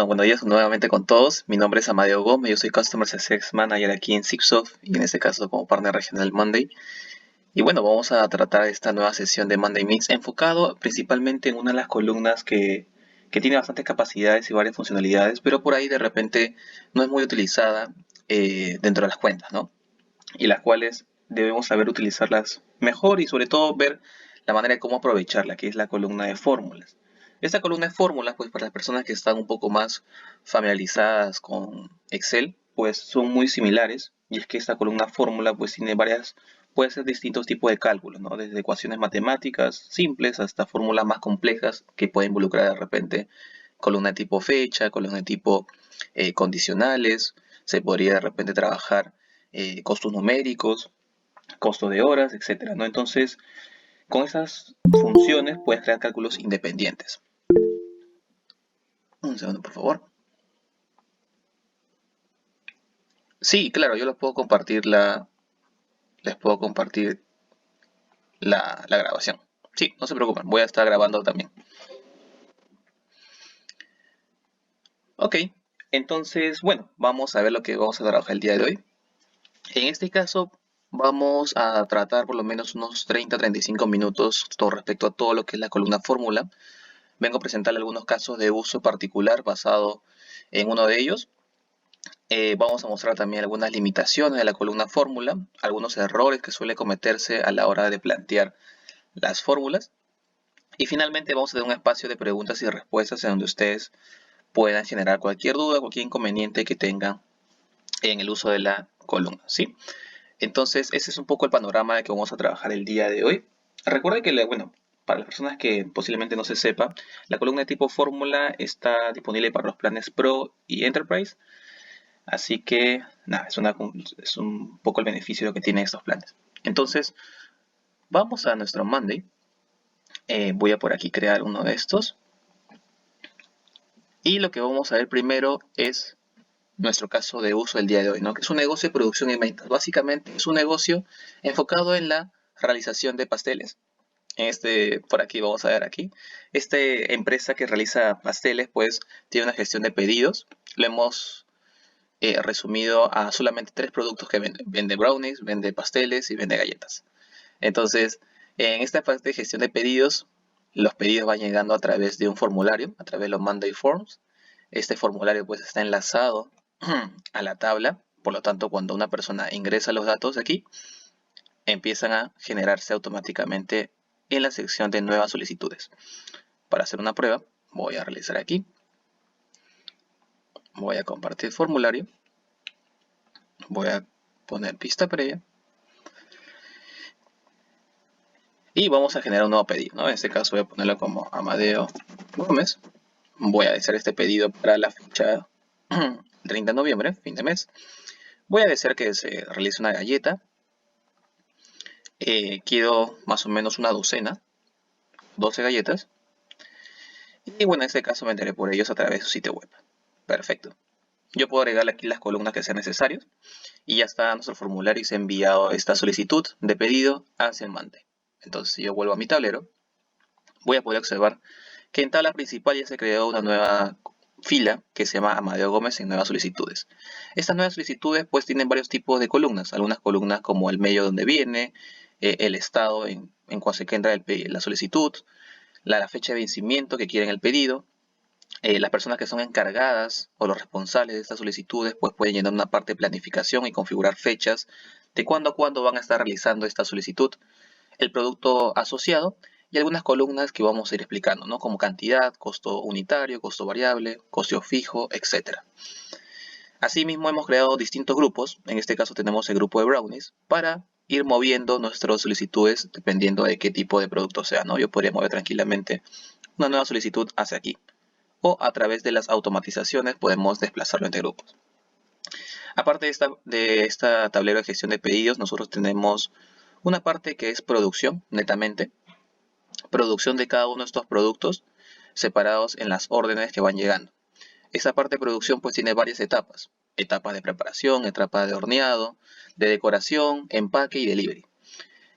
buenos días nuevamente con todos. Mi nombre es Amadeo Gómez, yo soy Customer Success Manager aquí en Zipsoft y en este caso como partner regional Monday. Y bueno, vamos a tratar esta nueva sesión de Monday Mix enfocado principalmente en una de las columnas que tiene bastantes capacidades y varias funcionalidades, pero por ahí de repente no es muy utilizada dentro de las cuentas, ¿no? Y las cuales debemos saber utilizarlas mejor y sobre todo ver la manera de cómo aprovecharla, que es la columna de fórmulas. Esta columna de fórmulas, pues para las personas que están un poco más familiarizadas con Excel, pues son muy similares. Y es que esta columna fórmula pues tiene varias, puede ser distintos tipos de cálculos, ¿no? Desde ecuaciones matemáticas simples hasta fórmulas más complejas que pueden involucrar de repente columna de tipo fecha, columna de tipo condicionales. Se podría de repente trabajar costos numéricos, costo de horas, etcétera, ¿no? Entonces, con esas funciones puedes crear cálculos independientes. Un segundo, por favor. Sí, claro, yo les puedo compartir la grabación. Sí, no se preocupen, voy a estar grabando también. Ok, entonces, bueno, vamos a ver lo que vamos a trabajar el día de hoy. En este caso, vamos a tratar por lo menos unos 30-35 minutos con respecto a todo lo que es la columna fórmula. Vengo a presentarle algunos casos de uso particular basado en uno de ellos. Vamos a mostrar también algunas limitaciones de la columna fórmula, algunos errores que suele cometerse a la hora de plantear las fórmulas. Y finalmente vamos a tener un espacio de preguntas y respuestas en donde ustedes puedan generar cualquier duda, cualquier inconveniente que tengan en el uso de la columna, ¿sí? Entonces, ese es un poco el panorama de que vamos a trabajar el día de hoy. Recuerden que, bueno, para las personas que posiblemente no se sepa, la columna de tipo fórmula está disponible para los planes Pro y Enterprise. Así que, nada, es un poco el beneficio que tienen estos planes. Entonces, vamos a nuestro Monday. Voy a por aquí crear uno de estos. Y lo que vamos a ver primero es nuestro caso de uso el día de hoy, ¿no? Que es un negocio de producción y ventas. Básicamente es un negocio enfocado en la realización de pasteles. Por aquí vamos a ver aquí. Esta empresa que realiza pasteles, pues, tiene una gestión de pedidos. Lo hemos resumido a solamente 3 productos que vende. Vende brownies, vende pasteles y vende galletas. Entonces, en esta fase de gestión de pedidos, los pedidos van llegando a través de un formulario, a través de los Monday Forms. Este formulario pues está enlazado a la tabla, por lo tanto cuando una persona ingresa los datos aquí, empiezan a generarse automáticamente en la sección de nuevas solicitudes. Para hacer una prueba, voy a realizar aquí, voy a compartir el formulario, voy a poner pista previa y vamos a generar un nuevo pedido, ¿no? En este caso voy a ponerlo como Amadeo Gómez. Voy a hacer este pedido para la fecha 30 de noviembre, fin de mes. Voy a desear que se realice una galleta. Quiero más o menos una docena, 12 galletas. Y bueno, en este caso me enteré por ellos a través de su sitio web. Perfecto. Yo puedo agregarle aquí las columnas que sean necesarias. Y ya está nuestro formulario y se ha enviado esta solicitud de pedido hacia el Monday. Entonces, si yo vuelvo a mi tablero, voy a poder observar que en tabla principal ya se creó una nueva fila que se llama Amadeo Gómez en nuevas solicitudes. Estas nuevas solicitudes pues tienen varios tipos de columnas, algunas columnas como el medio donde viene, el estado en cuanto se encuentra la solicitud, la fecha de vencimiento que quieren el pedido, las personas que son encargadas o los responsables de estas solicitudes pues pueden llenar una parte de planificación y configurar fechas de cuándo a cuándo van a estar realizando esta solicitud, el producto asociado y algunas columnas que vamos a ir explicando, ¿no? Como cantidad, costo unitario, costo variable, costo fijo, etc. Asimismo, hemos creado distintos grupos. En este caso tenemos el grupo de brownies para ir moviendo nuestras solicitudes dependiendo de qué tipo de producto sea, ¿no? Yo podría mover tranquilamente una nueva solicitud hacia aquí. O a través de las automatizaciones podemos desplazarlo entre grupos. Aparte de esta tablero de gestión de pedidos, nosotros tenemos una parte que es producción, netamente. Producción de cada uno de estos productos separados en las órdenes que van llegando. Esta parte de producción pues tiene varias etapas. Etapas de preparación, etapa de horneado, de decoración, empaque y delivery.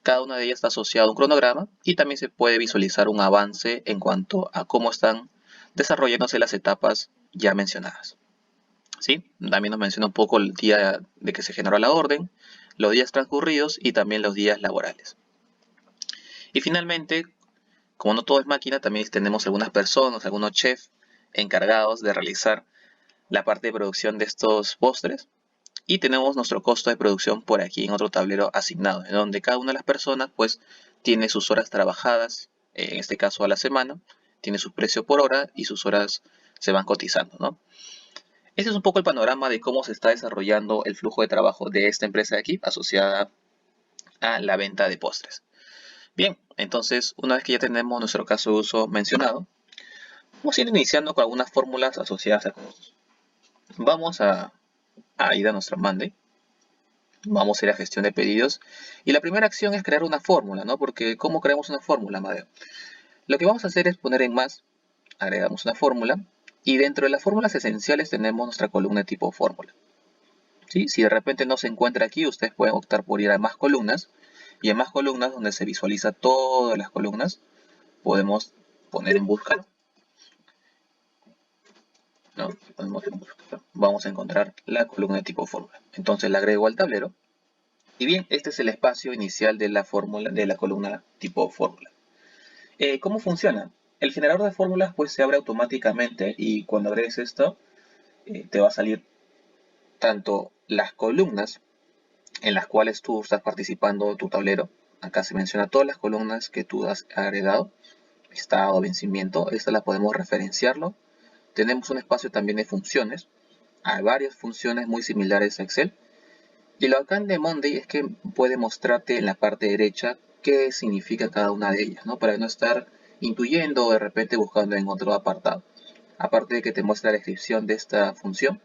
Cada una de ellas está asociada a un cronograma y también se puede visualizar un avance en cuanto a cómo están desarrollándose las etapas ya mencionadas. ¿Sí? También nos menciona un poco el día de que se generó la orden, los días transcurridos y también los días laborales. Y finalmente, como no todo es máquina, también tenemos algunas personas, algunos chefs encargados de realizar la parte de producción de estos postres. Y tenemos nuestro costo de producción por aquí en otro tablero asignado, en donde cada una de las personas pues tiene sus horas trabajadas, en este caso a la semana, tiene su precio por hora y sus horas se van cotizando, ¿no? Este es un poco el panorama de cómo se está desarrollando el flujo de trabajo de esta empresa de aquí asociada a la venta de postres. Bien, entonces una vez que ya tenemos nuestro caso de uso mencionado, vamos a ir iniciando con algunas fórmulas asociadas a costos. Vamos a ir a nuestro Monday. Vamos a ir a gestión de pedidos. Y la primera acción es crear una fórmula, ¿no? Porque ¿cómo creamos una fórmula, Amadeo? Lo que vamos a hacer es poner en más, agregamos una fórmula. Y dentro de las fórmulas esenciales tenemos nuestra columna de tipo fórmula. ¿Sí? Si de repente no se encuentra aquí, ustedes pueden optar por ir a más columnas. Y en más columnas, donde se visualiza todas las columnas, podemos poner en busca, ¿no? Ponemos en busca. Vamos a encontrar la columna de tipo fórmula. Entonces la agrego al tablero. Y bien, este es el espacio inicial de la fórmula, de la columna tipo fórmula. ¿Cómo funciona? El generador de fórmulas pues se abre automáticamente y cuando agregues esto te va a salir tanto las columnas en las cuales tú estás participando en tu tablero. Acá se menciona todas las columnas que tú has agregado, estado, vencimiento. Esta la podemos referenciarlo. Tenemos un espacio también de funciones. Hay varias funciones muy similares a Excel. Y lo bacán de Monday es que puede mostrarte en la parte derecha qué significa cada una de ellas, ¿no? Para no estar intuyendo o de repente buscando en otro apartado. Aparte de que te muestra la descripción de esta función,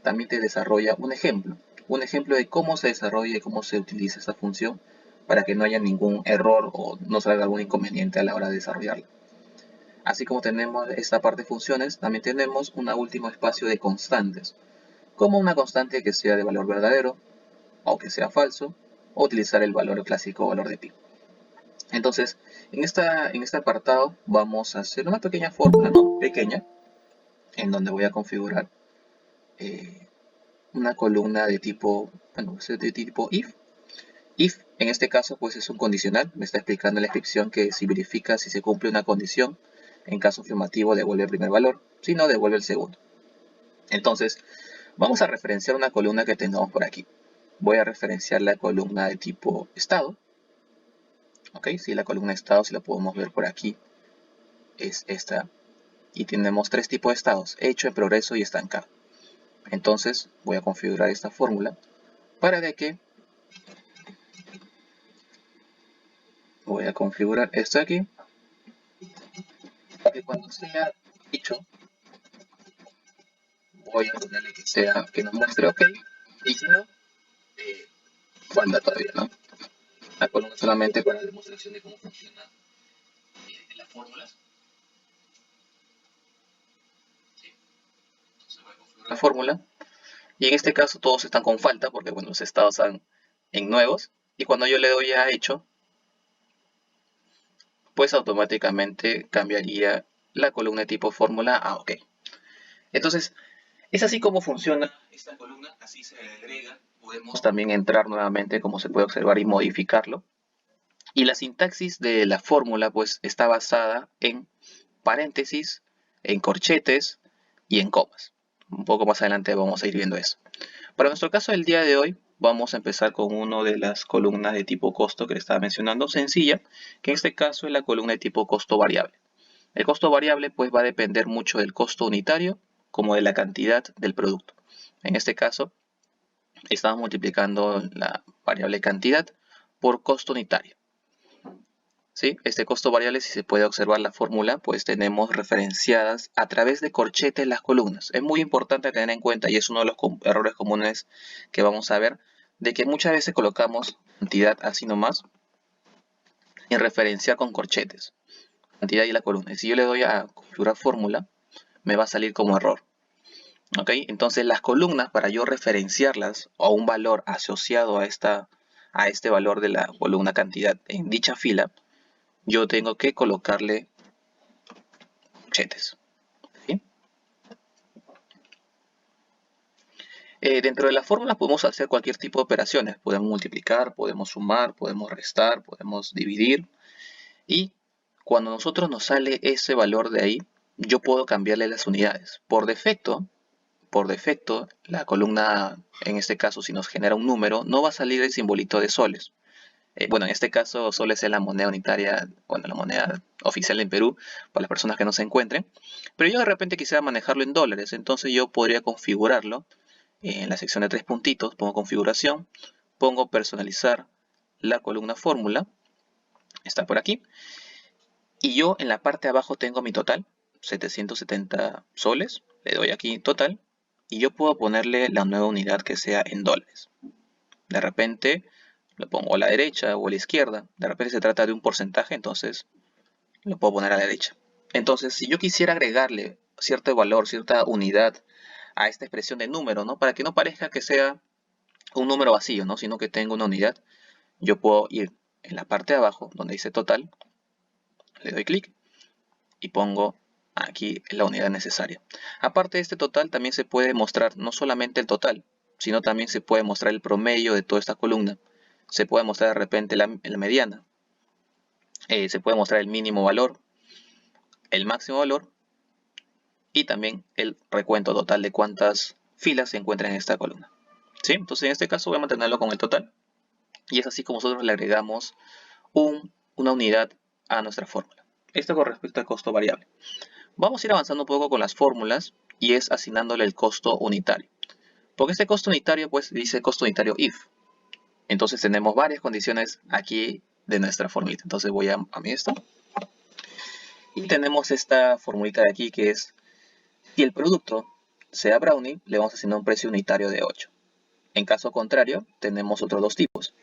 también te desarrolla un ejemplo de cómo se desarrolla y cómo se utiliza esta función para que no haya ningún error o no salga algún inconveniente a la hora de desarrollarla. Así como tenemos esta parte de funciones, también tenemos un último espacio de constantes, como una constante que sea de valor verdadero, o que sea falso, o utilizar el valor clásico valor de pi. Entonces, en este apartado vamos a hacer una pequeña fórmula, ¿no? Pequeña, en donde voy a configurar una columna de tipo, bueno, de tipo if. If, en este caso, pues es un condicional, me está explicando en la descripción que si verifica si se cumple una condición, en caso afirmativo devuelve el primer valor, si no devuelve el segundo. Entonces, vamos a referenciar una columna que tengamos por aquí. Voy a referenciar la columna de tipo estado. Ok, si la columna de estado, si la podemos ver por aquí, es esta. Y tenemos tres tipos de estados, hecho, en progreso y estancado. Entonces voy a configurar esta fórmula para de que voy a configurar esto aquí para que cuando sea hecho voy a ponerle que sea que nos muestre ok y si no falta todavía, ¿no? La columna solamente para demostración de cómo funciona las fórmulas. Entonces voy a configurar la fórmula y en este caso todos están con falta porque bueno, los estados están en nuevos y cuando yo le doy a hecho pues automáticamente cambiaría la columna de tipo fórmula a OK. Entonces, es así como funciona esta columna, así se agrega. Podemos también entrar nuevamente, como se puede observar, y modificarlo. Y la sintaxis de la fórmula pues está basada en paréntesis, en corchetes y en comas. Un poco más adelante vamos a ir viendo eso. Para nuestro caso del día de hoy, vamos a empezar con una de las columnas de tipo costo que le estaba mencionando, sencilla, que en este caso es la columna de tipo costo variable. El costo variable pues va a depender mucho del costo unitario como de la cantidad del producto. En este caso, estamos multiplicando la variable cantidad por costo unitario. ¿Sí? Este costo variable, si se puede observar la fórmula, pues tenemos referenciadas a través de corchetes las columnas. Es muy importante tener en cuenta, y es uno de los errores comunes que vamos a ver, de que muchas veces colocamos cantidad así nomás y referenciar con corchetes. Cantidad y la columna. Y si yo le doy a configurar fórmula, me va a salir como error. ¿Ok? Entonces las columnas, para yo referenciarlas a un valor asociado a este valor de la columna cantidad en dicha fila, yo tengo que colocarle corchetes. ¿Sí? Dentro de la fórmula podemos hacer cualquier tipo de operaciones. Podemos multiplicar, podemos sumar, podemos restar, podemos dividir. Y cuando a nosotros nos sale ese valor de ahí, yo puedo cambiarle las unidades. Por defecto, la columna, en este caso, si nos genera un número, no va a salir el simbolito de soles. Bueno, en este caso soles es la moneda unitaria, bueno, la moneda oficial en Perú, para las personas que no se encuentren. Pero yo de repente quisiera manejarlo en dólares, entonces yo podría configurarlo en la sección de tres puntitos, pongo configuración, pongo personalizar la columna fórmula, está por aquí, y yo en la parte de abajo tengo mi total, 770 soles, le doy aquí total, y yo puedo ponerle la nueva unidad que sea en dólares. De repente lo pongo a la derecha o a la izquierda, de repente se trata de un porcentaje, entonces lo puedo poner a la derecha. Entonces, si yo quisiera agregarle cierto valor, cierta unidad a esta expresión de número, ¿no? Para que no parezca que sea un número vacío, ¿no? Sino que tenga una unidad, yo puedo ir en la parte de abajo, donde dice total, le doy clic y pongo aquí la unidad necesaria. Aparte de este total, también se puede mostrar no solamente el total, sino también se puede mostrar el promedio de toda esta columna. Se puede mostrar de repente la mediana. Se puede mostrar el mínimo valor, el máximo valor y también el recuento total de cuántas filas se encuentran en esta columna. ¿Sí? Entonces en este caso voy a mantenerlo con el total y es así como nosotros le agregamos una unidad a nuestra fórmula. Esto con respecto al costo variable. Vamos a ir avanzando un poco con las fórmulas y es asignándole el costo unitario. Porque este costo unitario pues dice costo unitario if. Entonces tenemos varias condiciones aquí de nuestra formulita. Entonces voy a mi esto. Y tenemos esta formulita de aquí que es si el producto sea brownie, le vamos a asignar un precio unitario de 8. En caso contrario, tenemos otros dos tipos.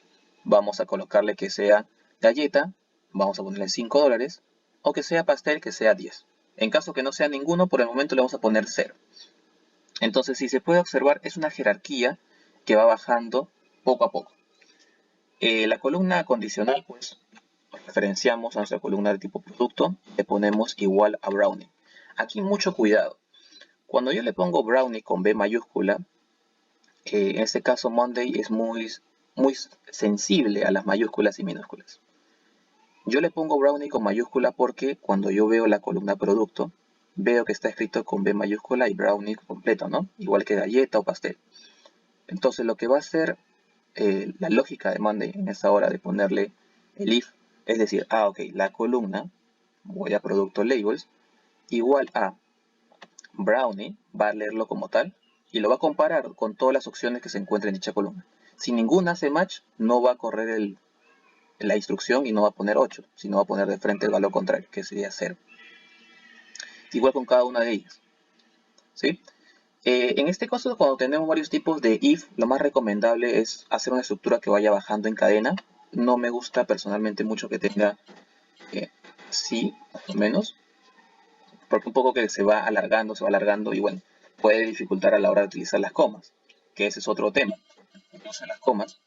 Vamos a colocarle que sea galleta, vamos a ponerle 5 dólares, o que sea pastel, que sea 10. En caso que no sea ninguno, por el momento le vamos a poner 0. Entonces, si se puede observar, es una jerarquía que va bajando poco a poco. La columna condicional, pues, referenciamos a nuestra columna de tipo producto, le ponemos igual a brownie. Aquí mucho cuidado. Cuando yo le pongo brownie con B mayúscula, en este caso Monday es muy sensible a las mayúsculas y minúsculas. Yo le pongo brownie con mayúscula porque cuando yo veo la columna producto, veo que está escrito con B mayúscula y brownie completo, ¿no? Igual que galleta o pastel. Entonces lo que va a hacer la lógica de Monday en esta hora de ponerle el if, es decir, ok, la columna, voy a producto labels, igual a brownie, va a leerlo como tal, y lo va a comparar con todas las opciones que se encuentran en dicha columna. Si ninguna hace match, no va a correr la instrucción y no va a poner 8, sino va a poner de frente el valor contrario, que sería 0. Igual con cada una de ellas. ¿Sí? En este caso, cuando tenemos varios tipos de if, lo más recomendable es hacer una estructura que vaya bajando en cadena. No me gusta personalmente mucho que tenga sí, más o menos, porque un poco que se va alargando y bueno, puede dificultar a la hora de utilizar las comas, que ese es otro tema. Entonces las comas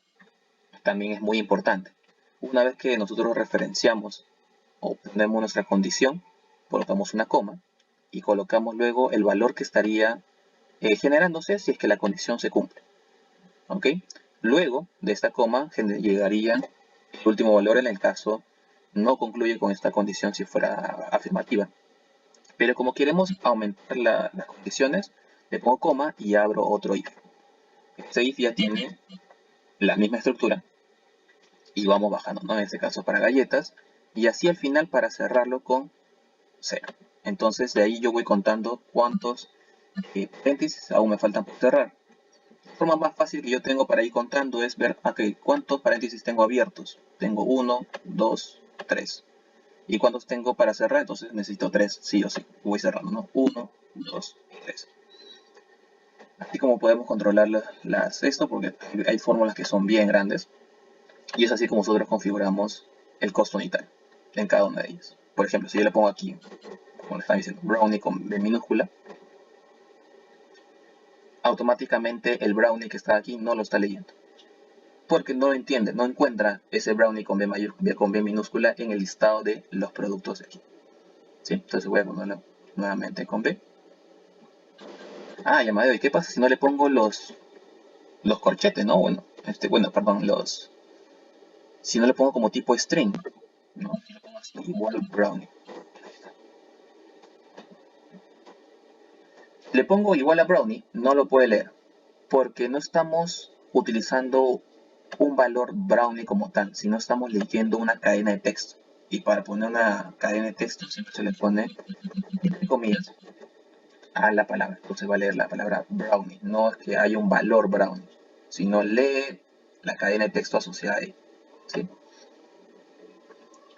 también es muy importante. Una vez que nosotros referenciamos o ponemos nuestra condición, colocamos una coma y colocamos luego el valor que estaría generándose si es que la condición se cumple. ¿Ok? Luego de esta coma llegaría el último valor en el caso no concluye con esta condición si fuera afirmativa. Pero como queremos aumentar las condiciones, le pongo coma y abro otro if. Este if ya tiene la misma estructura y vamos bajando, ¿no? En este caso para galletas y así al final para cerrarlo con 0. Entonces de ahí yo voy contando cuántos paréntesis aún me faltan por cerrar. La forma más fácil que yo tengo para ir contando es ver cuántos paréntesis tengo abiertos. Tengo 1, 2, 3. ¿Y cuántos tengo para cerrar? Entonces necesito 3, sí o sí. Voy cerrando, ¿no? 1, 2 y 3. Así como podemos controlar esto, porque hay fórmulas que son bien grandes. Y es así como nosotros configuramos el costo unitario en cada una de ellas. Por ejemplo, si yo le pongo aquí, como le están diciendo, brownie con B minúscula, automáticamente el brownie que está aquí no lo está leyendo. Porque no lo entiende, no encuentra ese brownie con B minúscula en el listado de los productos de aquí. ¿Sí? Entonces voy a ponerlo nuevamente con B. Llamadeo, ¿y qué pasa si no le pongo los los corchetes, ¿no? Bueno, perdón, si no le pongo como tipo string, ¿no? Si le pongo así, igual brownie. Le pongo igual a brownie, no lo puede leer, porque no estamos utilizando un valor brownie como tal, sino estamos leyendo una cadena de texto. Y para poner una cadena de texto siempre se le pone, entre comillas, a la palabra. Entonces va a leer la palabra brownie. No es que haya un valor brownie, sino lee la cadena de texto asociada a él. ¿Sí?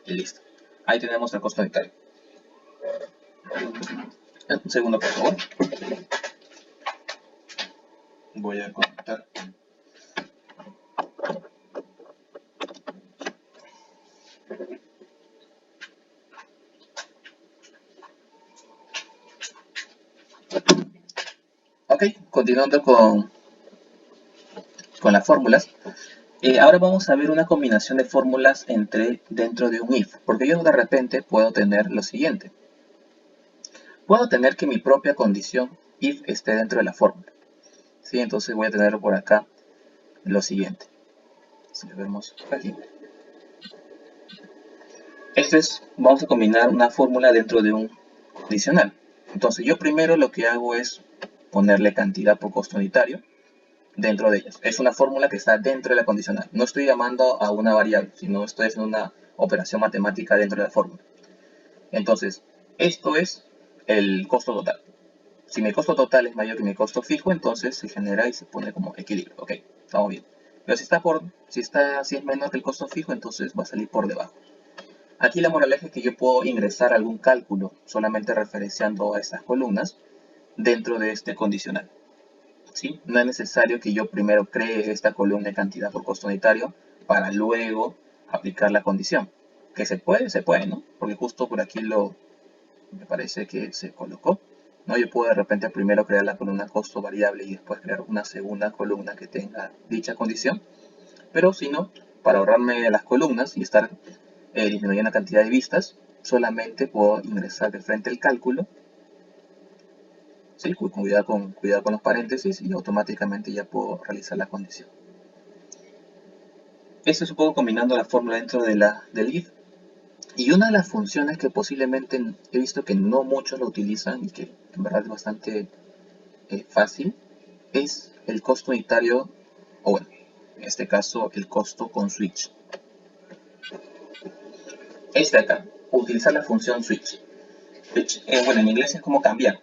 Y listo. Ahí tenemos el costo unitario. Un segundo, por favor. Voy a conectar. Ok, continuando con las fórmulas. Ahora vamos a ver una combinación de fórmulas dentro de un if, porque yo de repente puedo tener lo siguiente. Puedo tener que mi propia condición if esté dentro de la fórmula. ¿Sí? Entonces voy a tener por acá lo siguiente. Si lo vemos aquí. Vamos a combinar una fórmula dentro de un condicional. Entonces yo primero lo que hago es ponerle cantidad por costo unitario dentro de ellas. Es una fórmula que está dentro de la condicional. No estoy llamando a una variable, sino estoy haciendo una operación matemática dentro de la fórmula. Entonces, esto es el costo total. Si mi costo total es mayor que mi costo fijo, entonces se genera y se pone como equilibrio. Ok, estamos bien. Pero si es menor que el costo fijo, entonces va a salir por debajo. Aquí la moraleja es que yo puedo ingresar algún cálculo solamente referenciando a estas columnas dentro de este condicional. ¿Sí? No es necesario que yo primero cree esta columna de cantidad por costo unitario para luego aplicar la condición. Que se puede, ¿no? Porque justo por aquí me parece que se colocó. ¿No? Yo puedo de repente primero crear la columna costo variable y después crear una segunda columna que tenga dicha condición. Pero si no, para ahorrarme las columnas y estar disminuyendo la cantidad de vistas, solamente puedo ingresar de frente el cálculo. ¿Sí? Cuidado con los paréntesis y automáticamente ya puedo realizar la condición. Esto es un poco combinando la fórmula dentro del if. Y una de las funciones que posiblemente he visto que no muchos lo utilizan y que en verdad es bastante fácil es el costo unitario, o bueno, en este caso el costo con switch. Este acá, utilizar la función switch. Bueno, en inglés es como cambiar,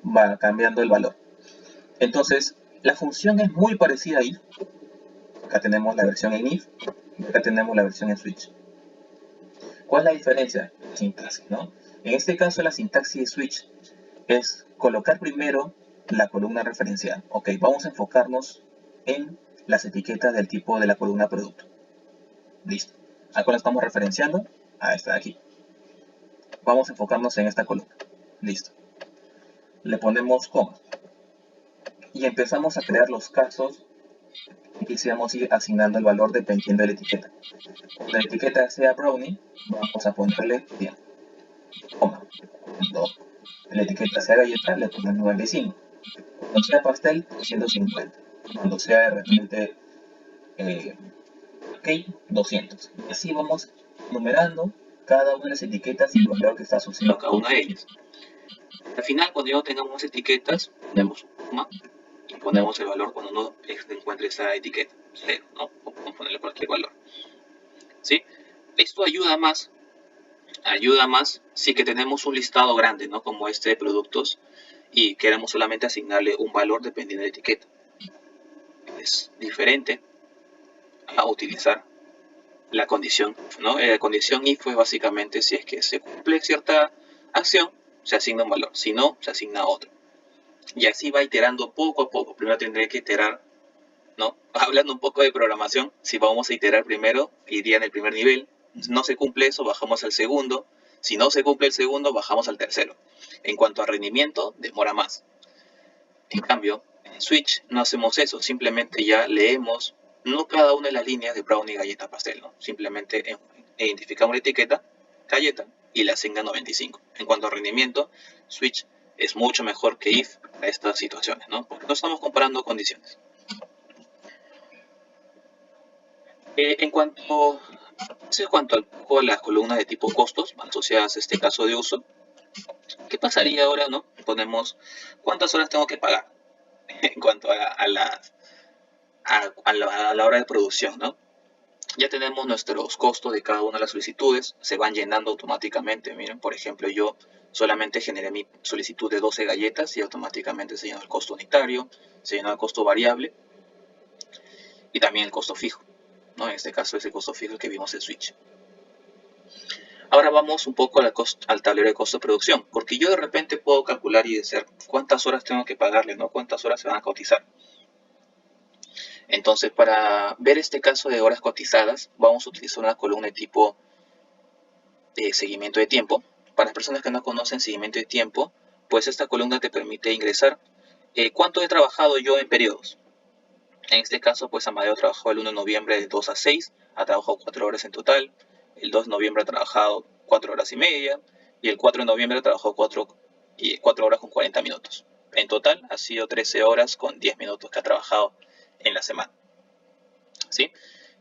va cambiando el valor. Entonces, la función es muy parecida a if. Acá tenemos la versión en if y acá tenemos la versión en switch. ¿Cuál es la diferencia? La sintaxis, ¿no? En este caso, la sintaxis de switch es colocar primero la columna referencial. Ok, vamos a enfocarnos en las etiquetas del tipo de la columna producto. Listo. ¿A cuál estamos referenciando? A esta de aquí. Vamos a enfocarnos en esta columna. Listo. Le ponemos coma. Y empezamos a crear los casos y quisiéramos ir asignando el valor dependiendo de la etiqueta. Cuando la etiqueta sea brownie, vamos a ponerle 100, coma. Cuando la etiqueta sea galleta, le ponemos 95. Cuando sea pastel, 150. Cuando sea de repente ok, 200. Y así vamos numerando cada una de las etiquetas y el valor que está asociado a cada una de ellas. Al final, cuando ya tengamos etiquetas, ponemos un coma y ponemos el valor cuando uno encuentre esa etiqueta, 0, ¿no? O podemos ponerle cualquier valor. ¿Sí? Esto ayuda más si que tenemos un listado grande, ¿no? Como este de productos y queremos solamente asignarle un valor dependiendo de la etiqueta. Es diferente a utilizar la condición, ¿no? La condición if fue básicamente si es que se cumple cierta acción, se asigna un valor, si no, se asigna otro. Y así va iterando poco a poco. Primero tendré que iterar, ¿no? Hablando un poco de programación, si vamos a iterar primero, iría en el primer nivel. No se cumple eso, bajamos al segundo. Si no se cumple el segundo, bajamos al tercero. En cuanto a rendimiento, demora más. En cambio, en Switch no hacemos eso, simplemente ya leemos no cada una de las líneas de brownie, galleta, pastel, ¿no? Simplemente identificamos la etiqueta, galleta, y le asigna 95. En cuanto a rendimiento, Switch es mucho mejor que if para estas situaciones, ¿no? Porque no estamos comparando condiciones. En cuanto a las columnas de tipo costos asociadas a este caso de uso, ¿qué pasaría ahora, no? Ponemos cuántas horas tengo que pagar en cuanto a la hora de producción, ¿no? Ya tenemos nuestros costos de cada una de las solicitudes, se van llenando automáticamente. Miren, por ejemplo, yo solamente generé mi solicitud de 12 galletas y automáticamente se llenó el costo unitario, se llenó el costo variable y también el costo fijo, ¿no? En este caso es el costo fijo el que vimos en Switch. Ahora vamos un poco al tablero de costo de producción, porque yo de repente puedo calcular y decir cuántas horas tengo que pagarle, ¿no? Cuántas horas se van a cotizar. Entonces, para ver este caso de horas cotizadas, vamos a utilizar una columna de tipo de seguimiento de tiempo. Para las personas que no conocen seguimiento de tiempo, pues esta columna te permite ingresar cuánto he trabajado yo en periodos. En este caso, pues Amadeo trabajó el 1 de noviembre de 2 a 6, ha trabajado 4 horas en total. El 2 de noviembre ha trabajado 4 horas y media. Y el 4 de noviembre trabajó 4 horas con 40 minutos. En total ha sido 13 horas con 10 minutos que ha trabajado en la semana. ¿Sí?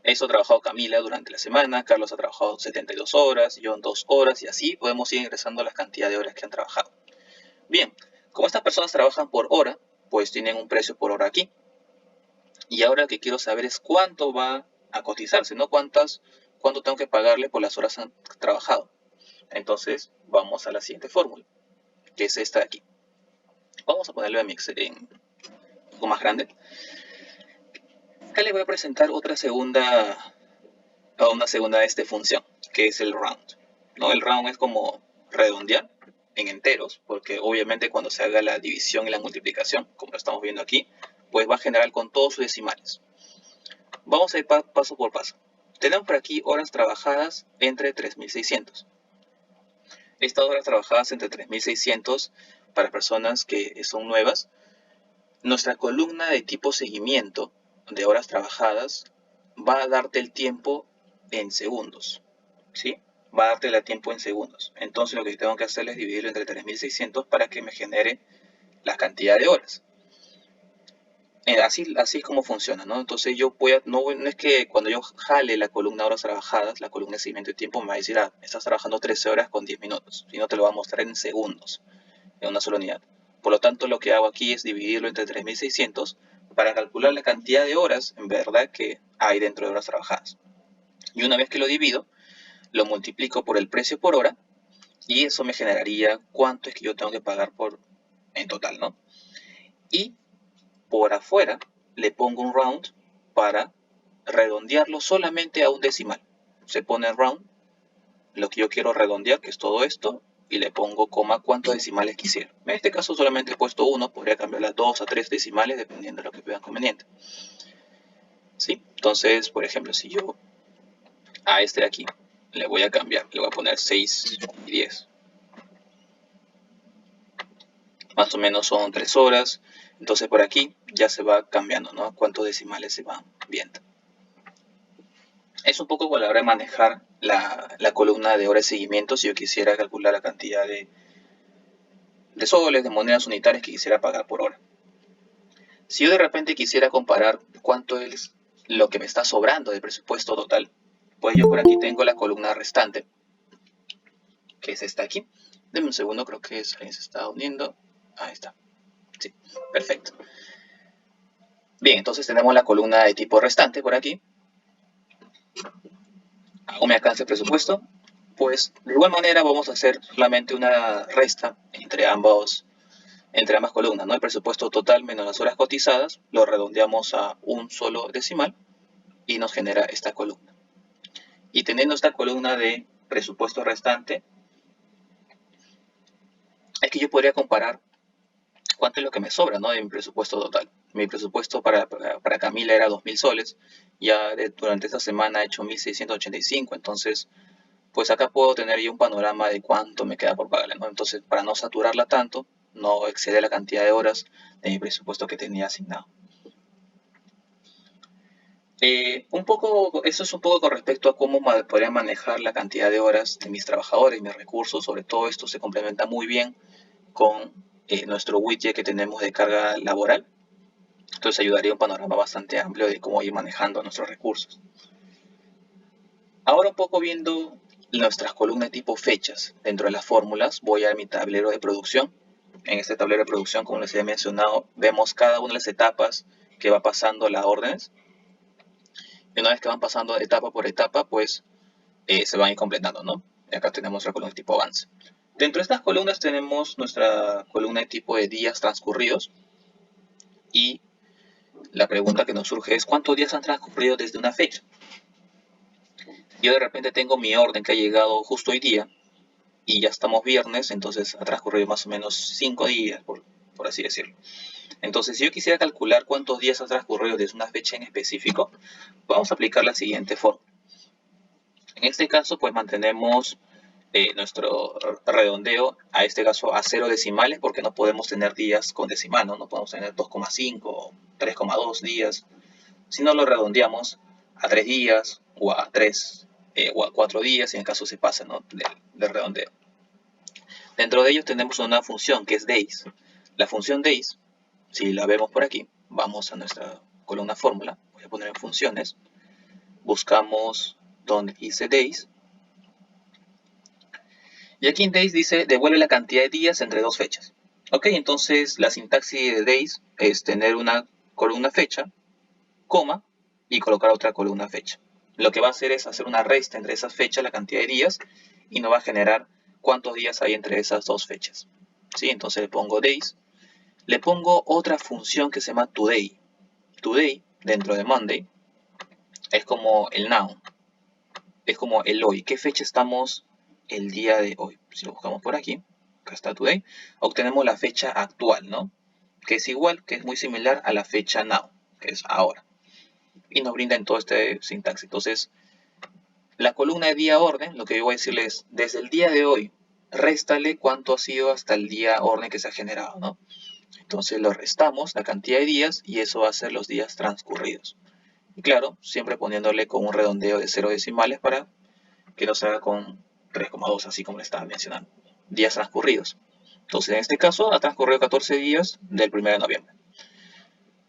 Eso ha trabajado Camila durante la semana, Carlos ha trabajado 72 horas, John 2 horas y así podemos ir ingresando la cantidad de horas que han trabajado. Bien, como estas personas trabajan por hora, pues tienen un precio por hora aquí. Y ahora lo que quiero saber es cuánto va a cotizarse, ¿no? Cuánto tengo que pagarle por las horas que han trabajado. Entonces, vamos a la siguiente fórmula, que es esta de aquí. Vamos a ponerlo en un poco más grande. Acá les voy a presentar una segunda función, que es el round, ¿no? El round es como redondear en enteros, porque obviamente cuando se haga la división y la multiplicación, como lo estamos viendo aquí, pues va a generar con todos sus decimales. Vamos a ir paso por paso. Tenemos por aquí horas trabajadas entre 3600. Estas horas trabajadas entre 3600 para personas que son nuevas, nuestra columna de tipo seguimiento de horas trabajadas va a darte el tiempo en segundos, ¿sí? Va a darte el tiempo en segundos. Entonces lo que tengo que hacer es dividirlo entre 3600 para que me genere la cantidad de horas. Así es como funciona, ¿no? Entonces no es que cuando yo jale la columna horas trabajadas, la columna de seguimiento de tiempo me va a decir, estás trabajando 13 horas con 10 minutos, sino te lo va a mostrar en segundos, en una sola unidad. Por lo tanto, lo que hago aquí es dividirlo entre 3600 para calcular la cantidad de horas en verdad que hay dentro de horas trabajadas. Y una vez que lo divido, lo multiplico por el precio por hora y eso me generaría cuánto es que yo tengo que pagar en total, ¿no? Y por afuera le pongo un round para redondearlo solamente a un decimal. Se pone round, lo que yo quiero redondear, que es todo esto, y le pongo coma cuántos decimales quisiera. En este caso solamente he puesto 1, podría cambiar las 2 a 3 decimales dependiendo de lo que vean conveniente. ¿Sí? Entonces, por ejemplo, si yo a este de aquí le voy a cambiar, le voy a poner 6 y 10. Más o menos son 3 horas. Entonces por aquí ya se va cambiando, ¿no? Cuántos decimales se van viendo. Es un poco a la hora de manejar la columna de horas de seguimiento si yo quisiera calcular la cantidad de soles, de monedas unitarias que quisiera pagar por hora. Si yo de repente quisiera comparar cuánto es lo que me está sobrando del presupuesto total, pues yo por aquí tengo la columna restante, que es esta aquí. Denme un segundo, creo que alguien se está uniendo. Ahí está. Sí, perfecto. Bien, entonces tenemos la columna de tipo restante por aquí. Aún me alcanza el presupuesto. Pues de igual manera vamos a hacer solamente una resta entre ambas columnas, ¿no? El presupuesto total menos las horas cotizadas, lo redondeamos a un solo decimal y nos genera esta columna. Y teniendo esta columna de presupuesto restante, es que yo podría comparar cuánto es lo que me sobra, ¿no? De mi presupuesto total. Mi presupuesto para Camila era 2.000 soles, ya durante esta semana he hecho 1.685, entonces pues acá puedo tener ya un panorama de cuánto me queda por pagarle, ¿no? Entonces, para no saturarla tanto, no exceder la cantidad de horas de mi presupuesto que tenía asignado. Eso es un poco con respecto a cómo podría manejar la cantidad de horas de mis trabajadores, mis recursos. Sobre todo esto se complementa muy bien con nuestro widget que tenemos de carga laboral. Entonces ayudaría a un panorama bastante amplio de cómo ir manejando nuestros recursos. Ahora un poco viendo nuestras columnas tipo fechas dentro de las fórmulas, voy a mi tablero de producción. En este tablero de producción, como les he mencionado, vemos cada una de las etapas que va pasando las órdenes. Y una vez que van pasando etapa por etapa, pues se van a ir completando, ¿no? Y acá tenemos la columna tipo avance. Dentro de estas columnas tenemos nuestra columna de tipo de días transcurridos. Y la pregunta que nos surge es ¿cuántos días han transcurrido desde una fecha? Yo de repente tengo mi orden que ha llegado justo hoy día y ya estamos viernes, entonces ha transcurrido más o menos 5 días, por así decirlo. Entonces, si yo quisiera calcular cuántos días ha transcurrido desde una fecha en específico, vamos a aplicar la siguiente forma. En este caso, pues mantenemos nuestro redondeo, a este caso a 0 decimales, porque no podemos tener días con decimal, ¿no? No podemos tener 2,5 o 3,2 días, sino lo redondeamos a 3 días o a 3 o a 4 días, si en caso se pasa, ¿no? del redondeo. Dentro de ellos tenemos una función que es days. La función days, si la vemos por aquí, vamos a nuestra columna fórmula, voy a poner en funciones, buscamos donde dice days, y aquí en days dice devuelve la cantidad de días entre dos fechas. Ok, entonces la sintaxis de days es tener una columna fecha, coma, y colocar otra columna fecha. Lo que va a hacer es hacer una resta entre esas fechas, la cantidad de días, y nos va a generar cuántos días hay entre esas dos fechas. ¿Sí? Entonces le pongo days, le pongo otra función que se llama today. Today, dentro de Monday, es como el now, es como el hoy. ¿Qué fecha estamos el día de hoy? Si lo buscamos por aquí, acá está today, obtenemos la fecha actual, ¿no? Que es igual, que es muy similar a la fecha now, que es ahora. Y nos brinda en todo este sintaxis. Entonces, la columna de día orden, lo que yo voy a decirle es, desde el día de hoy, réstale cuánto ha sido hasta el día orden que se ha generado, ¿no? Entonces lo restamos, la cantidad de días, y eso va a ser los días transcurridos. Y claro, siempre poniéndole con un redondeo de 0 decimales para que no se haga con 3,2, así como le estaba mencionando. Días transcurridos. Entonces, en este caso, ha transcurrido 14 días del 1 de noviembre.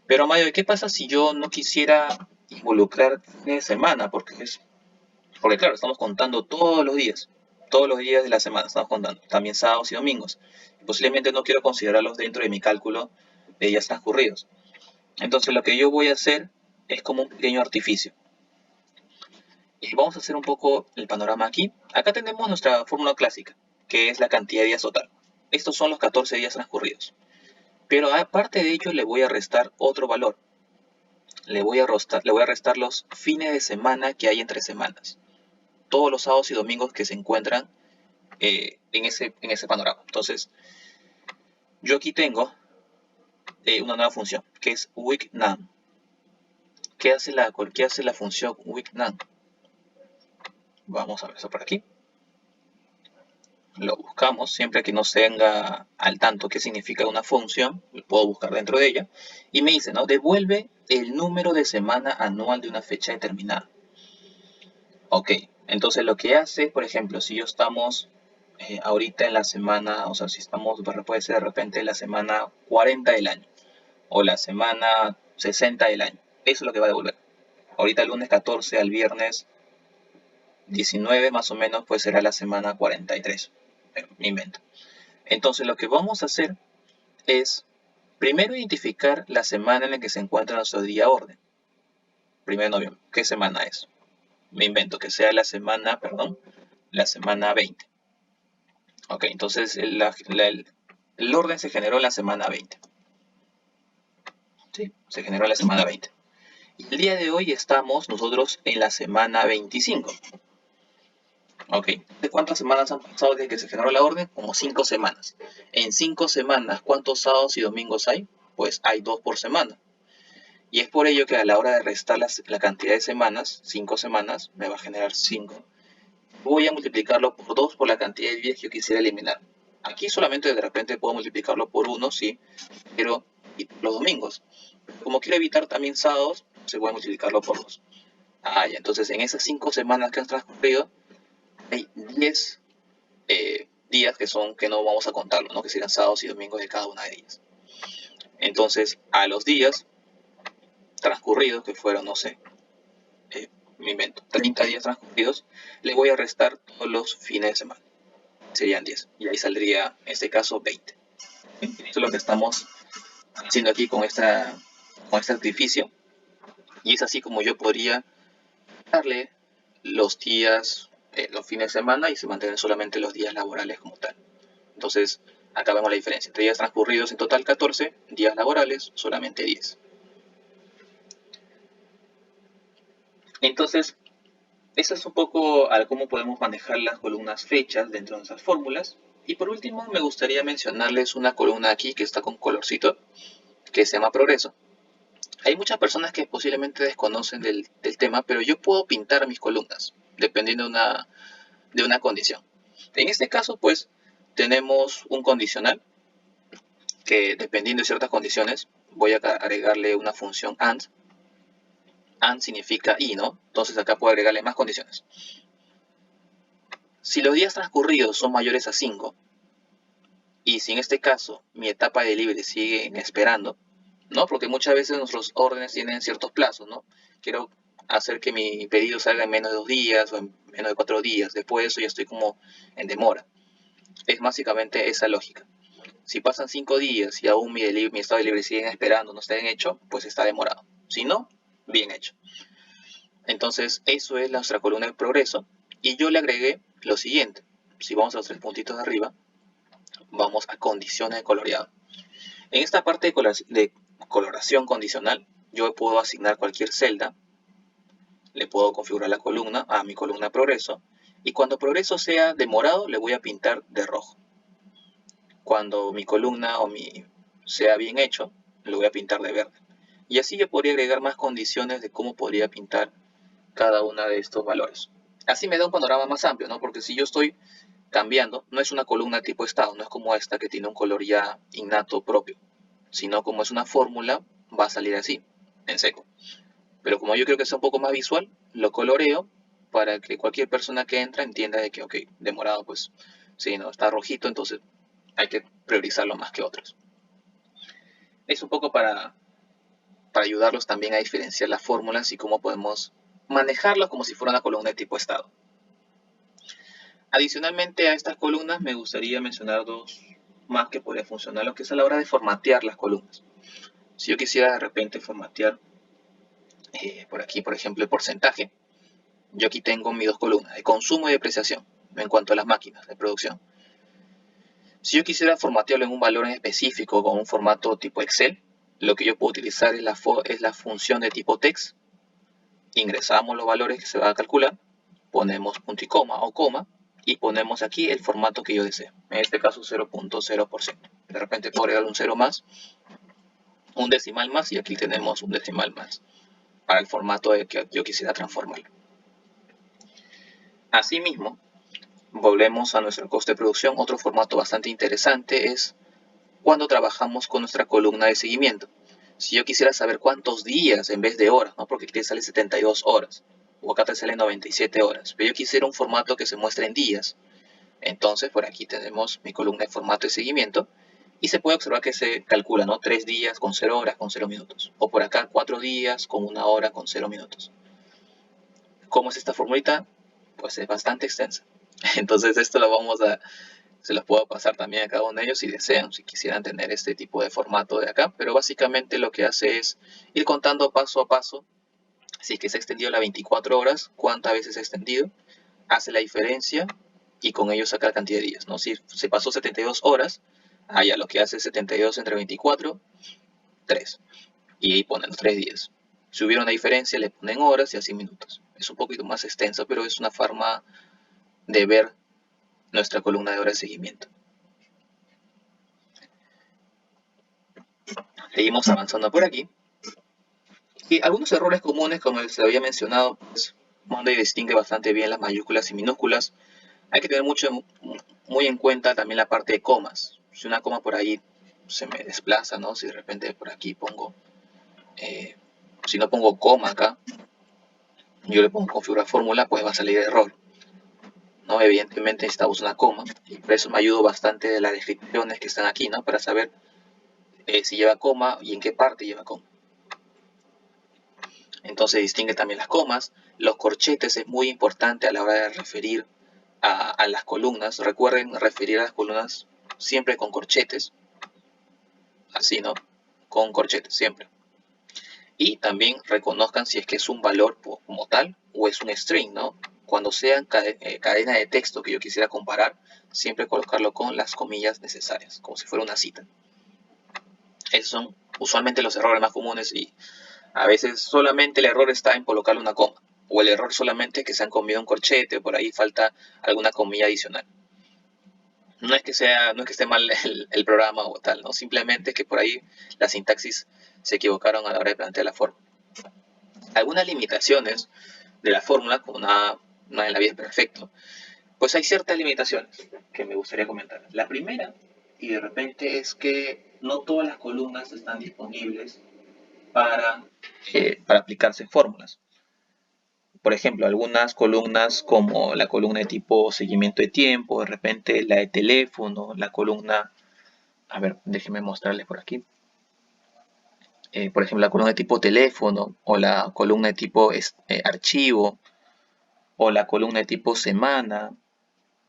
Pero, Mayo, ¿qué pasa si yo no quisiera involucrar fines de semana? Porque claro, estamos contando todos los días de la semana, estamos contando, también sábados y domingos. Posiblemente no quiero considerarlos dentro de mi cálculo de días transcurridos. Entonces, lo que yo voy a hacer es como un pequeño artificio. Y vamos a hacer un poco el panorama aquí. Acá tenemos nuestra fórmula clásica, que es la cantidad de días total. Estos son los 14 días transcurridos. Pero aparte de ello le voy a restar otro valor. Le voy a restar los fines de semana que hay entre semanas. Todos los sábados y domingos que se encuentran en ese panorama. Entonces, yo aquí tengo una nueva función, que es weekNum. ¿Qué hace la función weekNum? Vamos a ver eso por aquí. Lo buscamos, siempre que nos tenga al tanto qué significa una función, lo puedo buscar dentro de ella, y me dice, ¿no? Devuelve el número de semana anual de una fecha determinada. Ok, entonces lo que hace, por ejemplo, si yo estamos ahorita en la semana, o sea, si estamos, puede ser de repente la semana 40 del año, o la semana 60 del año, eso es lo que va a devolver. Ahorita el lunes 14 al viernes 19 más o menos, pues será la semana 43, me invento. Entonces lo que vamos a hacer es primero identificar la semana en la que se encuentra nuestro día orden. 1 de noviembre. ¿Qué semana es? Me invento que sea la semana 20. Ok, entonces el orden se generó en la semana 20. ¿Sí? Se generó en la semana 20. Y el día de hoy estamos nosotros en la semana 25. Ok, ¿de cuántas semanas han pasado desde que se generó la orden? Como 5 semanas. En 5 semanas, ¿cuántos sábados y domingos hay? Pues hay 2 por semana. Y es por ello que a la hora de restar la cantidad de semanas, 5 semanas, me va a generar 5. Voy a multiplicarlo por 2 por la cantidad de días que yo quisiera eliminar. Aquí solamente de repente puedo multiplicarlo por 1, sí, pero los domingos. Como quiero evitar también sábados, se puede multiplicarlo por 2. Ya, entonces en esas 5 semanas que han transcurrido, hay 10 días que no vamos a contarlo, ¿no? Que serían sábados y domingos de cada una de ellas. Entonces, a los días transcurridos, que fueron, no sé, me invento, 30 días transcurridos, le voy a restar todos los fines de semana. Serían 10. Y ahí saldría, en este caso, 20. Eso es lo que estamos haciendo aquí con este artificio. Y es así como yo podría darle los días, los fines de semana y se mantienen solamente los días laborales como tal. Entonces, acá vemos la diferencia. Entre días transcurridos en total 14, días laborales solamente 10. Entonces, eso es un poco a cómo podemos manejar las columnas fechas dentro de nuestras fórmulas. Y por último, me gustaría mencionarles una columna aquí que está con colorcito, que se llama progreso. Hay muchas personas que posiblemente desconocen del tema, pero yo puedo pintar mis columnas, dependiendo de una condición. En este caso, pues, tenemos un condicional, que dependiendo de ciertas condiciones, voy a agregarle una función AND. AND significa y, ¿no? Entonces acá puedo agregarle más condiciones. Si los días transcurridos son mayores a 5, y si en este caso mi etapa de delivery sigue esperando, ¿no? Porque muchas veces nuestros órdenes tienen ciertos plazos, ¿no? Quiero hacer que mi pedido salga en menos de 2 días o en menos de 4 días. Después de eso ya estoy como en demora. Es básicamente esa lógica. Si pasan 5 días y aún mi estado de delivery siguen esperando, no está bien hecho, pues está demorado. Si no, bien hecho. Entonces, eso es nuestra columna de progreso. Y yo le agregué lo siguiente. Si vamos a los 3 puntitos de arriba, vamos a condiciones de coloreado. En esta parte de coloración condicional, yo puedo asignar cualquier celda, le puedo configurar la columna a mi columna de progreso, y cuando progreso sea de morado, le voy a pintar de rojo. Cuando mi columna sea bien hecho, lo voy a pintar de verde. Y así yo podría agregar más condiciones de cómo podría pintar cada uno de estos valores. Así me da un panorama más amplio, ¿no? Porque si yo estoy cambiando, no es una columna tipo estado, no es como esta que tiene un color ya innato propio, sino como es una fórmula, va a salir así, en seco. Pero como yo creo que es un poco más visual, lo coloreo para que cualquier persona que entra entienda de que, ok, de morado, pues, sí, no, está rojito, entonces hay que priorizarlo más que otros. Es un poco para ayudarlos también a diferenciar las fórmulas y cómo podemos manejarlas como si fuera una columna de tipo estado. Adicionalmente a estas columnas me gustaría mencionar dos más que podría funcionar, lo que es a la hora de formatear las columnas. Si yo quisiera de repente formatear por aquí, por ejemplo, el porcentaje, yo aquí tengo mis dos columnas, de consumo y depreciación, en cuanto a las máquinas de producción. Si yo quisiera formatearlo en un valor en específico con un formato tipo Excel, lo que yo puedo utilizar es la función de tipo text. Ingresamos los valores que se va a calcular, ponemos punto y coma o coma, y ponemos aquí el formato que yo deseo. En este caso 0.0%. De repente puedo agregar un 0 más, un decimal más, y aquí tenemos un decimal más para el formato de que yo quisiera transformarlo. Asimismo, volvemos a nuestro coste de producción. Otro formato bastante interesante es cuando trabajamos con nuestra columna de seguimiento. Si yo quisiera saber cuántos días en vez de horas, ¿no? Porque aquí te sale 72 horas, o acá te sale 97 horas, pero yo quisiera un formato que se muestre en días. Entonces, por aquí tenemos mi columna de formato de seguimiento, y se puede observar que se calcula, ¿no? 3 días con 0 horas con 0 minutos, o por acá 4 días con 1 hora con 0 minutos. ¿Cómo es esta formulita? Pues es bastante extensa. Entonces esto se los puedo pasar también a cada uno de ellos si desean, si quisieran tener este tipo de formato de acá, pero básicamente lo que hace es ir contando paso a paso, si es que se ha extendido las 24 horas, cuántas veces se ha extendido, hace la diferencia y con ello saca la cantidad de días, ¿no? Si se pasó 72 horas, allá lo que hace es 72 entre 24, 3, y ponen los 3 días. Si hubiera una diferencia, le ponen horas y así minutos. Es un poquito más extenso, pero es una forma de ver nuestra columna de horas de seguimiento. Seguimos avanzando por aquí. Y algunos errores comunes, como se había mencionado, pues Monday distingue bastante bien las mayúsculas y minúsculas. Hay que tener muy en cuenta también la parte de comas. Si una coma por ahí se me desplaza, ¿no? Si de repente por aquí pongo, si no pongo coma acá, yo le pongo configurar fórmula, pues va a salir error, ¿no? Evidentemente necesitamos una coma, y por eso me ayudo bastante de las descripciones que están aquí, ¿no? Para saber si lleva coma y en qué parte lleva coma. Entonces distingue también las comas. Los corchetes es muy importante a la hora de referir a las columnas. Recuerden referir a las columnas siempre con corchetes. Así, ¿no? Con corchetes, siempre. Y también reconozcan si es que es un valor como tal o es un string, ¿no? Cuando sean cadena de texto que yo quisiera comparar, siempre colocarlo con las comillas necesarias, como si fuera una cita. Esos son usualmente los errores más comunes y a veces solamente el error está en colocarle una coma o el error solamente es que se han comido un corchete o por ahí falta alguna comilla adicional. No es que esté mal el programa o tal, ¿no? Simplemente es que por ahí la sintaxis se equivocaron a la hora de plantear la fórmula. Algunas limitaciones de la fórmula, como nada en la vida es perfecto, pues hay ciertas limitaciones que me gustaría comentar. La primera, y de repente, es que no todas las columnas están disponibles para aplicarse fórmulas. Por ejemplo, algunas columnas como la columna de tipo seguimiento de tiempo, de repente la de teléfono, la columna, a ver, déjenme mostrarles por aquí. Por ejemplo, la columna de tipo teléfono o la columna de tipo archivo o la columna de tipo semana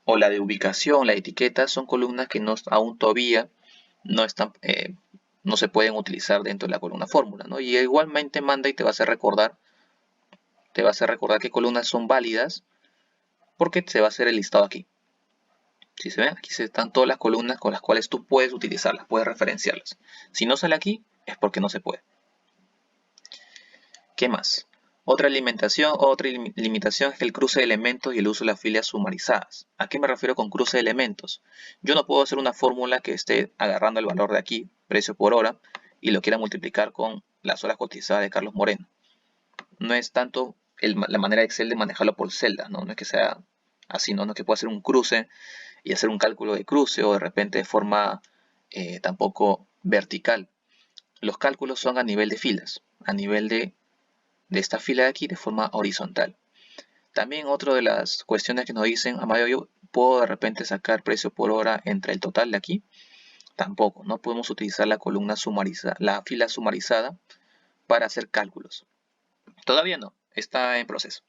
o la de ubicación, la etiqueta, son columnas que no, aún todavía no están, no se pueden utilizar dentro de la columna fórmula, ¿no? Y igualmente Monday te va a hacer recordar qué columnas son válidas porque se va a hacer el listado aquí. Si se ven, aquí están todas las columnas con las cuales tú puedes utilizarlas, puedes referenciarlas. Si no sale aquí, es porque no se puede. ¿Qué más? Otra limitación es el cruce de elementos y el uso de las filias sumarizadas. ¿A qué me refiero con cruce de elementos? Yo no puedo hacer una fórmula que esté agarrando el valor de aquí, precio por hora, y lo quiera multiplicar con las horas cotizadas de Carlos Moreno. No es tanto la manera de Excel de manejarlo por celda, ¿no? No es que sea así, ¿no? No es que pueda hacer un cruce y hacer un cálculo de cruce o de repente de forma tampoco vertical. Los cálculos son a nivel de filas, a nivel de esta fila de aquí de forma horizontal. También otra de las cuestiones que nos dicen, Amayo, yo puedo de repente sacar precio por hora entre el total de aquí. Tampoco, no podemos utilizar la columna sumarizada, la fila sumarizada para hacer cálculos. Todavía no, está en proceso.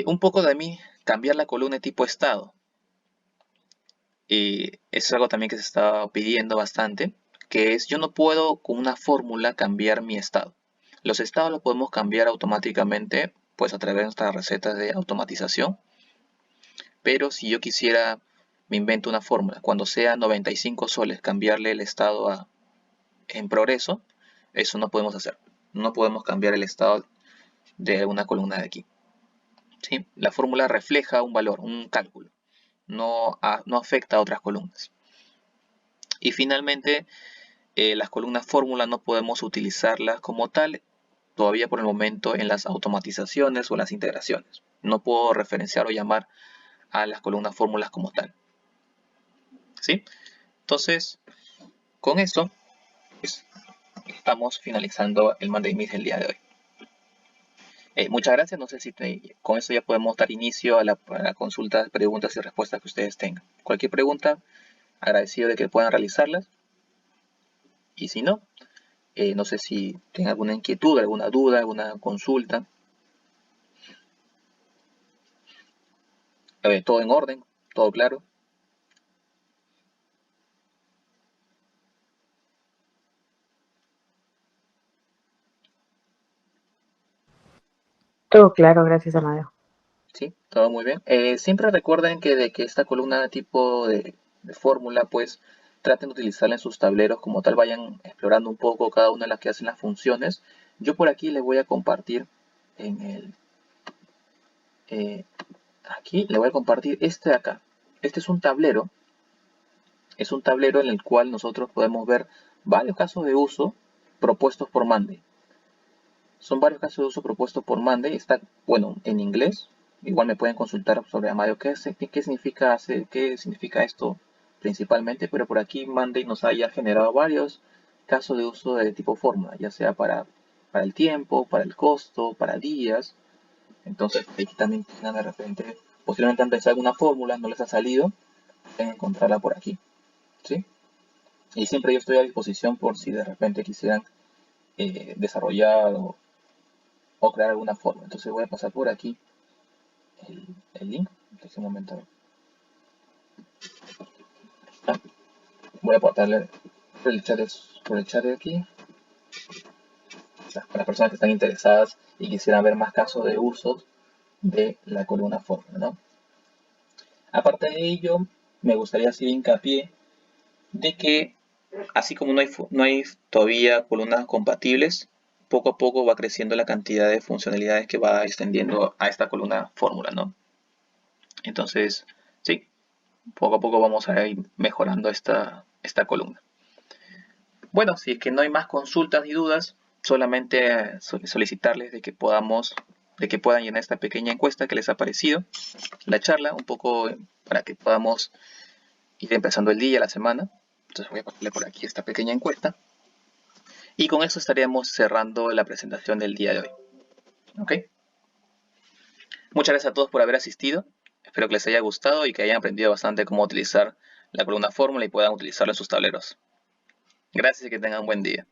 Un poco de mí, cambiar la columna de tipo estado. Es algo también que se está pidiendo bastante, que es yo no puedo con una fórmula cambiar mi estado. Los estados los podemos cambiar automáticamente, pues a través de nuestras recetas de automatización. Pero si yo quisiera, me invento una fórmula, cuando sea 95 soles, cambiarle el estado en progreso, eso no podemos hacer. No podemos cambiar el estado de una columna de aquí. ¿Sí? La fórmula refleja un valor, un cálculo. No afecta a otras columnas. Y finalmente, las columnas fórmula no podemos utilizarlas como tal todavía por el momento en las automatizaciones o las integraciones. No puedo referenciar o llamar a las columnas fórmulas como tal. ¿Sí? Entonces, con eso pues, estamos finalizando el Monday Meet del día de hoy. Muchas gracias. No sé si con eso ya podemos dar inicio a la consulta, preguntas y respuestas que ustedes tengan. Cualquier pregunta, agradecido de que puedan realizarlas. Y si no, no sé si tienen alguna inquietud, alguna duda, alguna consulta. Todo en orden, todo claro. Todo claro, gracias, Amadeo. Sí, todo muy bien. Siempre recuerden que de que esta columna de tipo de fórmula, pues traten de utilizarla en sus tableros como tal, vayan explorando un poco cada una de las que hacen las funciones. Yo por aquí les voy a compartir en aquí le voy a compartir este de acá. Este es un tablero en el cual nosotros podemos ver varios casos de uso propuestos por Monday. Son varios casos de uso propuestos por Monday. Está, bueno, en inglés. Igual me pueden consultar sobre Amadeo qué significa esto principalmente, pero por aquí Monday nos haya generado varios casos de uso de tipo fórmula, ya sea para el tiempo, para el costo, para días. Entonces, aquí también tengan de repente, posiblemente han pensado alguna fórmula, no les ha salido, pueden encontrarla por aquí, ¿sí? Y siempre yo estoy a disposición por si de repente quisieran desarrollar o crear alguna forma. Entonces voy a pasar por aquí el link. Entonces un momento. Voy a aportarle por el chat de aquí. Para las personas que están interesadas y quisieran ver más casos de usos de la columna fórmula, ¿no? Aparte de ello, me gustaría hacer hincapié de que, así como no hay todavía columnas compatibles, poco a poco va creciendo la cantidad de funcionalidades que va extendiendo a esta columna fórmula, ¿no? Entonces, sí, poco a poco vamos a ir mejorando esta columna. Bueno, si es que no hay más consultas ni dudas, solamente solicitarles de que puedan llenar esta pequeña encuesta que les ha parecido la charla, un poco para que podamos ir empezando el día, la semana. Entonces voy a ponerle por aquí esta pequeña encuesta. Y con eso estaríamos cerrando la presentación del día de hoy. ¿Ok? Muchas gracias a todos por haber asistido. Espero que les haya gustado y que hayan aprendido bastante cómo utilizar la columna fórmula y puedan utilizarla en sus tableros. Gracias y que tengan un buen día.